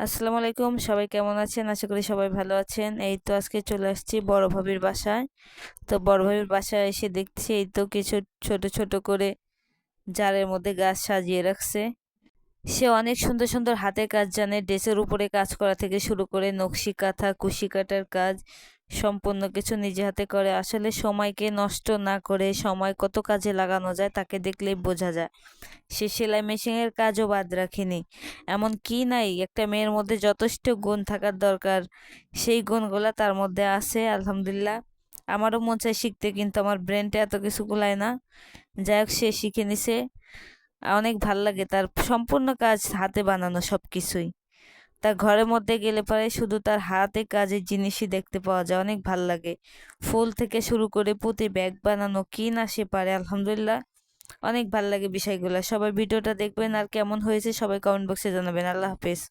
আসসালামু আলাইকুম, সবাই কেমন আছেন? আশা করি সবাই ভালো আছেন। এই তো আজকে চলে আসছি বড় ভাবির বাসায়। তো বড় ভাবির বাসায় এসে দেখছি এই তো কিছু ছোট ছোট করে জারের মধ্যে গাছ সাজিয়ে রাখছে। সে অনেক সুন্দর সুন্দর হাতের কাজ জানে, ড্রেসের উপরে কাজ করা থেকে শুরু করে নকশি কাঁথা, কুশি কাটার কাজ সম্পূর্ণ কিছু নিজে হাতে করে। আসলে সময়কে নষ্ট না করে সময় কত কাজে লাগানো যায় তাকে দেখলেই বোঝা যায়। সে সেলাই মেশিনের কাজও বাদ রাখেনি। এমন কি নাই, একটা মেয়ের মধ্যে যথেষ্ট গুণ থাকার দরকার সেই গুণগুলা তার মধ্যে আছে আলহামদুলিল্লাহ। আমারও মন চায় শিখতে, কিন্তু আমার ব্রেনটা এত কিছু কুলায় না। যাই হোক, সে শিখে নিছে। অনেক ভাল লাগে তার সম্পূর্ণ কাজ, হাতে বানানো সবকিছুই। তার ঘরের মধ্যে গেলে পরে শুধু তার হাতে কাজের জিনিসই দেখতে পাওয়া যায়, অনেক ভাল লাগে। ফুল থেকে শুরু করে পুঁতি ব্যাগ বানানো কি না সে পারে আলহামদুলিল্লাহ। অনেক ভাল লাগে বিষয়গুলো। সবাই ভিডিওটা দেখবেন, আর কেমন হয়েছে সবাই কমেন্ট বক্সে জানাবেন। আল্লাহ হাফেজ।